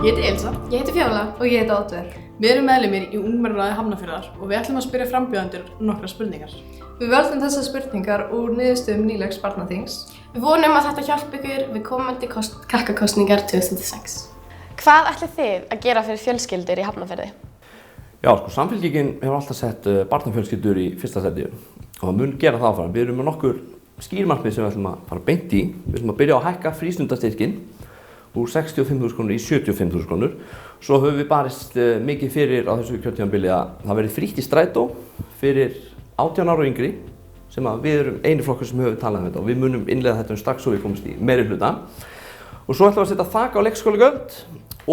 Ég heiti Elsa. Ég heiti Fjóla. Og ég heiti Oddver. Við erum meðlimir í Ungmennaráði Hafnarfjarðar og við ætlum að spyrja frambjóðendur nokkra spurningar. Við völdum þessar spurningar úr niðurstöðum nýlegs barnaþings. Við vonum að þetta hjálpi ykkur við komandi krakkakosningar 2006. Hvað ætlið þið að gera fyrir fjölskyldur í Hafnarfirði? Já, Samfylkingin hefur alltaf sett barnafjölskyldur í fyrsta sæti og það mun gera það áfram. Við erum með nokkur skýrmarkmið sem við ætlum að fara beint í. Við ætlum að byrja á að hækka frístundastyrkinn úr 65.000 krónur í 75.000 krónur. Svo höfum við barist mikið fyrir á þessu kjörtímabili að það verði frítt í strætó fyrir 18 ára og yngri, sem að við erum eini flokkur sem höfum talað um þetta og við munum innleiða þetta strax svo við komumst í meirihluta. Og svo ætlum við að setja þak á leikskólagjöld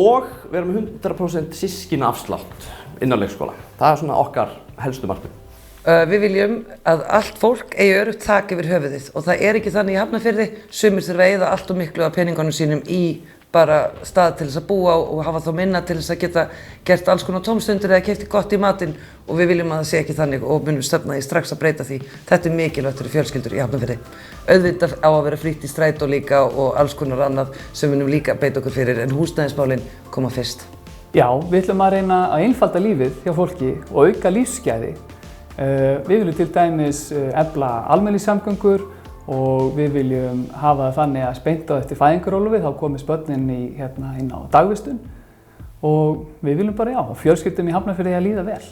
og vera með 100% systkinaafslátt innan leikskóla. Það er svona okkar helstu markmið. Við viljum að allt fólk eigi öruggt þak yfir höfuðið og það er ekki þannig í Hafnarfirði. Sumir þurfa að eyða allt of miklu af peningunum sínum í bara stað til þess að búa á og hafa þá minna til þess að geta gert alls konar tómstundir eða keypt gott í matinn og við viljum að það sé ekki þannig og munum stefna því strax að breyta því. Þetta er mikilvægt fyrir fjölskyldur í Hafnarfirði. Auðvitað á að vera frítt í strætó líka og alls konar annað sem við munum líka beita okkur fyrir en húsnæðismálin koma fyrst. Já, við ætlum að reyna að einfalda lífið hjá fólki og auka lífsgæði. Við viljum til dæmis efla almenningssamgöngur og við viljum hafa það þannig að speinta eftir fæðingarorlofi þá komist börnin inn á dagvistun og við viljum bara fjölskyldum í Hafnarfirði að líða vel.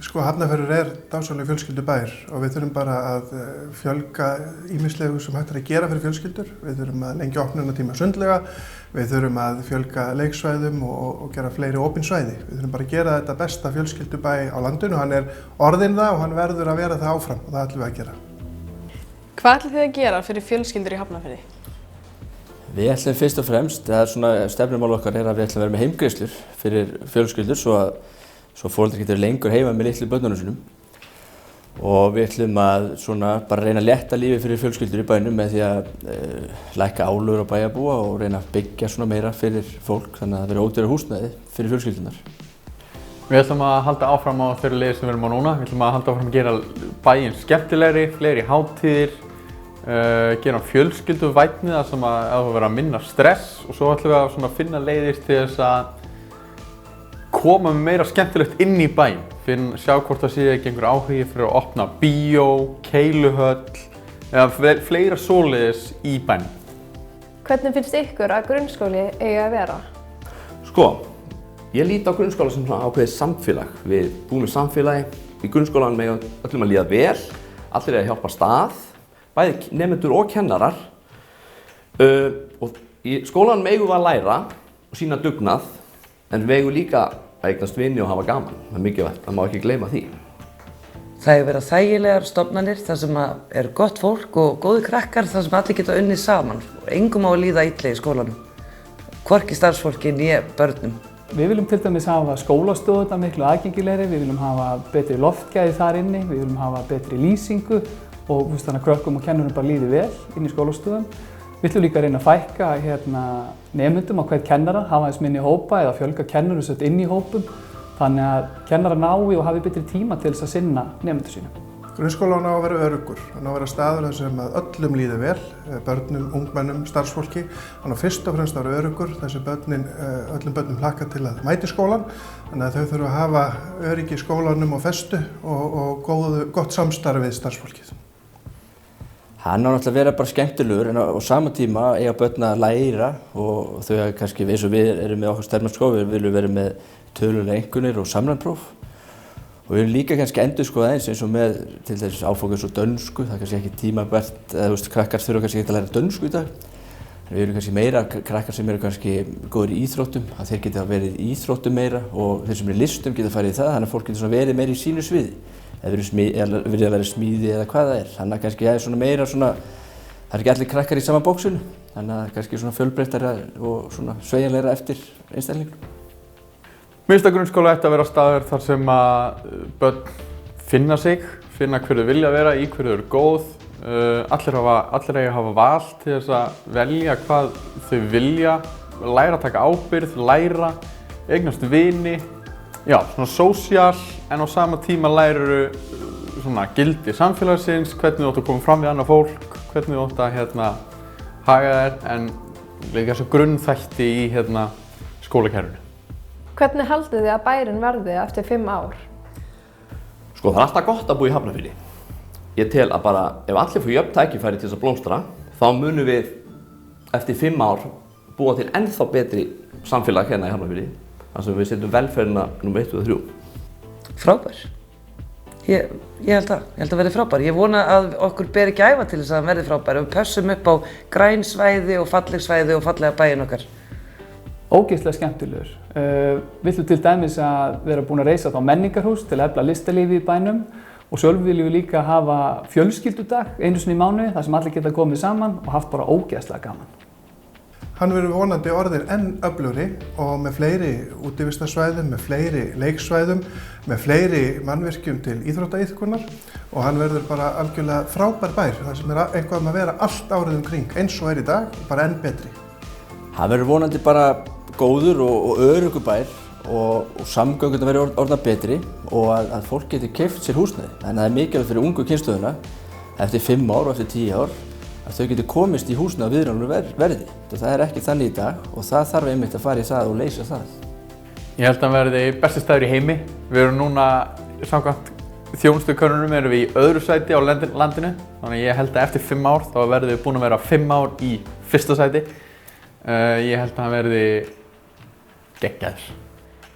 Hafnarfjörður er dásamlegur fjölskyldubær og við þurfum bara að fjölga ýmislegu sem hægt er að gera fyrir fjölskyldur. Við þurfum að lengja opnunartíma sundlega, við þurfum að fjölga leiksvæðum og gera fleiri opin svæði. Við þurfum bara að gera þetta besta fjölskyldubæ á landinu. Hann er orðinn það og hann verður að vera það áfram og það ætlum við að gera. Hvað ætlið þið að gera fyrir fjölskyldur í Hafnarfirði? Við ætlum fyrst og fremst, það er svona stefnumál okkar er að við ætlum að vera með heimgreiðslur fyrir fjölskyldur svo foreldrar getur lengur heima með litlu börnunum sínum. Og við ætlum að bara reyna að létta lífið fyrir fjölskyldur í bænum með því að lækka álögur á bæjarbúa og reyna að byggja meira fyrir fólk þannig að það verði ódýrara húsnæði fyrir fjölskyldunar. Við ætlum að halda áfram á þeirri leið sem við erum á núna. Við ætlum að halda áfram að gera bæinn skemmtilegri, fleiri hátíðir, gera fjölskylduvænni þar sem að vera minna stress og svo ætlum við að finna leiðir til þess að koma með meira skemmtilegt inn í bæinn. Sjá hvort það sé ekki einhver áhugi fyrir að opna bíó, keiluhöll eða fleira svoleiðis í bæinn. Hvernig finnst ykkur að grunnskóli eigi að vera? Ég lít á grunnskóla sem ákveðið samfélag. Við búum í samfélagi. Í grunnskólanum mega öllum að líða vel, allir að hjálpa stað, bæði nemendur og kennarar. Og í skólanum eigum við að læra og sýna dugnað, en við eigum líka að eignast vini og hafa gaman. Það er mikilvægt, það má ekki gleyma því. Það hefur verið þægilegar stofnanir þar sem er gott fólk og góði krakkar þar sem allir geta unnið saman og engum á að líða illa í skólanum. Hvorki starfsfólki né börnum. Við viljum til dæmis hafa skólastofuna miklu aðgengilegri, við viljum hafa betri loftgæði þar inni, við viljum hafa betri lýsingu og þannig að krökkum og kennurum bara líði vel inn í skólastofum. Við ætlum líka að reyna að fækka nemendum á hvern kennara, hafa aðeins minni hópa eða fjölga kennurum sett inn í hópum þannig að kennarar nái og hafi betri tíma til þess að sinna nemendum sínum. Grunnskólan á að vera öruggur, hann á að vera staður þar sem að öllum líði vel, börnum, ungmennum, starfsfólki. Hann á fyrst og fremst að vera öruggur þar sem öllum börnum hlakka til að mæta í skólan, þannig að þau þurfa að hafa öryggi í skólanum og festu og gott samstarf við starfsfólkið. Hann á náttúrulega að vera bara skemmtilegur en á sama tíma eiga börn að læra og þau hafa kannski eins og við erum með okkar stefnumál, við viljum vera með tölulegar einkunnir og samræmdpróf. Og við viljum líka kannski endurskoða eins og með til þess áfanga eins og dönsku, það er kannski ekki tímabært eða krakkar þurfa kannski ekki að læra dönsku í dag. En við viljum kannski meira krakkar sem eru kannski góðir í íþróttum, að þeir geta verið í íþróttum meira og þeir sem eru í listum geta farið í það, þannig að fólk getur verið meira í sínu sviði. Eða verið að vera smíði eða hvað það er. Þannig að kannski það er meira það er ekki allir krakkar í sama bóksinu, þannig að kannski fjölbreyttara og sveigjanlegra eftir einstaklingnum. Mér finnst að grunnskóla ætti að vera staður þar sem að börn finna sig, finna hver þau vilja vera, í hverju þau eru góð. Allir eiga að hafa val til þess að velja hvað þau vilja, læra að taka ábyrgð, læra, eignast vini. Já, sósíal en á sama tíma læriru gildi samfélagsins, hvernig þú átt að koma fram við annað fólk, hvernig þú átt að haga þér en líka grunnþætti í skólakerfinu. Hvernig haldið þið að bærinn verði eftir 5 ár? Sko, það er alltaf gott að búa í Hafnarfirði. Ég tel að bara ef allir fá jöfn tækifæri til þess að blómstra, þá munum við eftir 5 ár búa til ennþá betri samfélag hérna í Hafnarfirði, þar sem við setjum velferðina nr. 1 og 3. Frábær. Ég held að verði frábær. Ég vona að okkur beri gæfa til þess að verði frábær og við pössum upp á græn svæði og falleg svæði og fallega bæinn okkar. Ógeðslega skemmtilegur. Við ætlum til dæmis að vera búin að reisa þá menningarhús til að efla listalífi í bænum og sjálf viljum við líka hafa fjölskyldudag einu sinni í mánuði þar sem allir geta komið saman og haft bara ógeðslega gaman. Hann verður vonandi orðinn enn öflugri og með fleiri útivistarsvæðum, með fleiri leiksvæðum, með fleiri mannvirkjum til íþróttaiðkunar og hann verður bara algjörlega frábær bær þar sem eitthvað að vera allt árið kring eins og í dag, bara enn betri. Hann verður vonandi bara góður og öruggur bær og samgöngunar verður orðnar betri og að fólk geti keypt sér húsnæði. Þannig að það er mikilvægt fyrir ungu kynslóðina eftir 5 ár og eftir 10 ár að þau geti komist í húsnæði á viðráðanlegu verði. Það er ekki þannig í dag og það þarf einmitt að fara í það og leysa það. Ég held að hann verði besti staður í heimi. Við erum núna, samkvæmt þjónustukönnunum, erum við í öðru sæti á landinu. Þannig ég held að eftir 5 ár þá verðum við búin að vera 5 ár í fyrsta sæti. Ég held að hann verði geggjaður.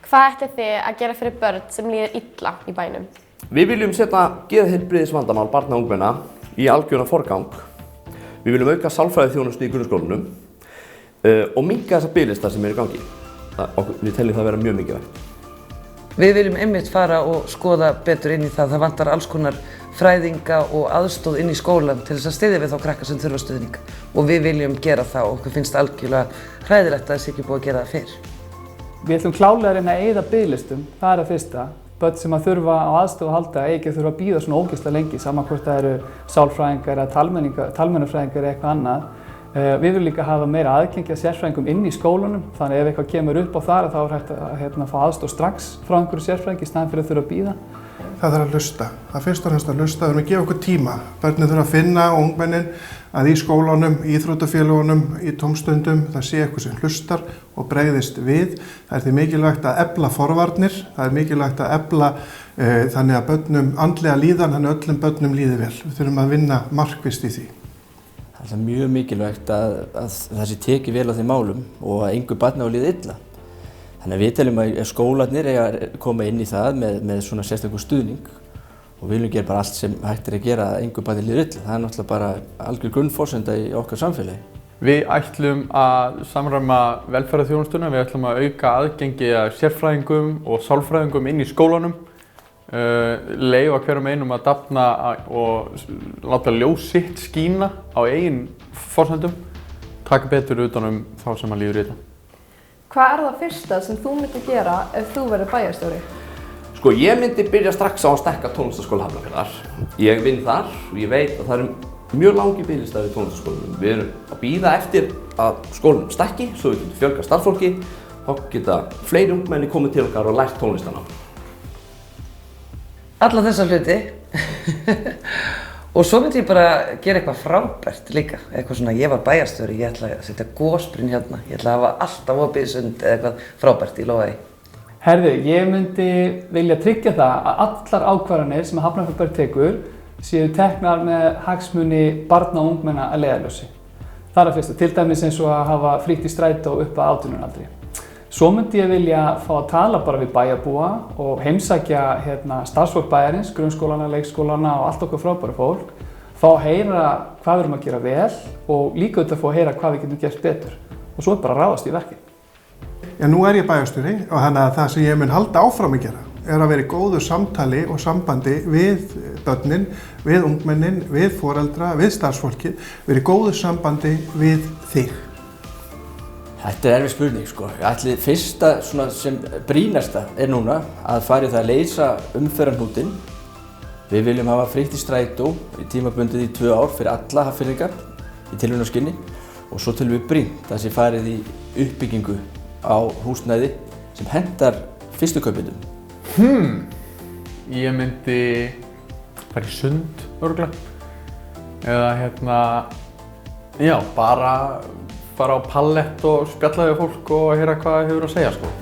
Hvað ætlið þið að gera fyrir börn sem líður illa í bænum? Við viljum setja geðheilbrigðisvandamál barna og ungmenna í algjöran forgang. Við viljum auka sálfræðiþjónustu í grunnskólanum og minnka þessa biðlista sem eru í gangi. Við teljum það að vera mjög mikilvægt. Við viljum einmitt fara og skoða betur inn í það. Það vantar alls konar fræðinga og aðstóð inn í skólan til þess að styðja við þá krakka sem þurfa stuðning. Og við viljum gera það og okkur finnst algjörlega hræðilegt að það sé ekki búið að gera það fyrr. Við ætlum klárlega að reyna að eyða biðlistum, það er að fyrsta. Börn sem að þurfa á aðstoð að halda eigi ekki að þurfa að bíða svona ógeðslega lengi, saman hvort það eru sálfræðingar eða talmeinafræðingar eða eitthvað annað. Við viljum líka hafa meira aðgengi að sérfræðingum inn í skólanum, þannig ef eitthvað kemur upp á þar þá er hægt að fá aðstoð strax frá einhverju sérfræðingi í staðinn fyrir að þurfa að bíða. Það þarf að hlusta. Það fyrst og fremst að hlusta, við þurfum að gefa okkur tíma. Börnin þurfa að finna ungmennin að í skólanum, í íþróttafélögunum, í tómstundum, það sé eitthvað sem hlustar og bregðist við. Það er því mikilvægt að efla forvarnir, það er mikilvægt að efla þannig að börnum andlega líðan, þannig að öllum börnum líði vel. Við þurfum að vinna markvisst í því. Það er mjög mikilvægt að það sé tekið vel á þeim málum og að engu barni á líði illa. Þannig að við teljum að skólarnir eiga að koma inn í það með svona sérstakur stuðning og við viljum gera bara allt sem hægt er að gera að engu barni líði illa. Það er náttúrulega bara algjör grunnforsenda í okkar samfélagi. Við ætlum að samræma velferðarþjónustuna, við ætlum að auka aðgengi að sérfræðingum og sálfræðingum inn í skólanum, leyfa hverjum einum að dafna og láta ljós sitt skína á eigin forsendum, taka betur utan þá sem að líður illa. Hvað er það fyrsta sem þú myndir gera ef þú verður bæjarstjóri? Sko, ég myndi byrja strax á að stækka tónlistarskóla Hafnarfjarðar. Ég vinn þar og ég veit að það eru mjög langir biðlistar við tónlistarskólanum. Við erum að bíða eftir að skólanum stækki, svo við getum fjölgað starfsfólki, þá geta fleiri ungmenni komið til okkar og lært tónlistarna. Alla þessa hluti. Og svo myndi ég bara gera eitthvað frábært líka, eitthvað svona, ég var bæjarstjóri, ég ætla að setja gosbrunn hérna, ég ætla að hafa alltaf opið sund eða eitthvað frábært, ég lofa því. Herðu, ég myndi vilja tryggja það að allar ákvarðanir sem Hafnarfjörður tekur séu teknar með hagsmuni barna og ungmenna að leiðarljósi. Það er að fyrsta, til dæmis eins og að hafa frítt í strætó upp að 18 ára aldri. Svo myndi ég vilja fá að tala bara við bæjarbúa og heimsækja starfsfólk bæjarins, grunnskólana, leikskólana og allt okkar frábæra fólk, fá að heyra hvað við erum að gera vel og líka auðvitað fá að heyra hvað við getum gert betur. Og svo er bara að ráðast í verkið. Já, nú er ég bæjarstjóri og þannig að það sem ég mun halda áfram að gera er að vera í góðu samtali og sambandi við börnin, við ungmennin, við foreldra, við starfsfólkið, vera í góðu sambandi við þig. Þetta er erfið spurning sko. Ég ætli fyrsta sem brýnasta er núna að fara í það að leysa umferðarhnútinn. Við viljum hafa frítt í strætó í tímabundið í 2 ár fyrir alla Hafnfirðinga í tilraunaskyni og svo til við brýnt að sé farið í uppbyggingu á húsnæði sem hentar fyrstu kaupendum. Ég myndi fara í sund örugglega eða já, bara fara á pallett og spjalla við fólk og heyra hvað það hefur að segja sko.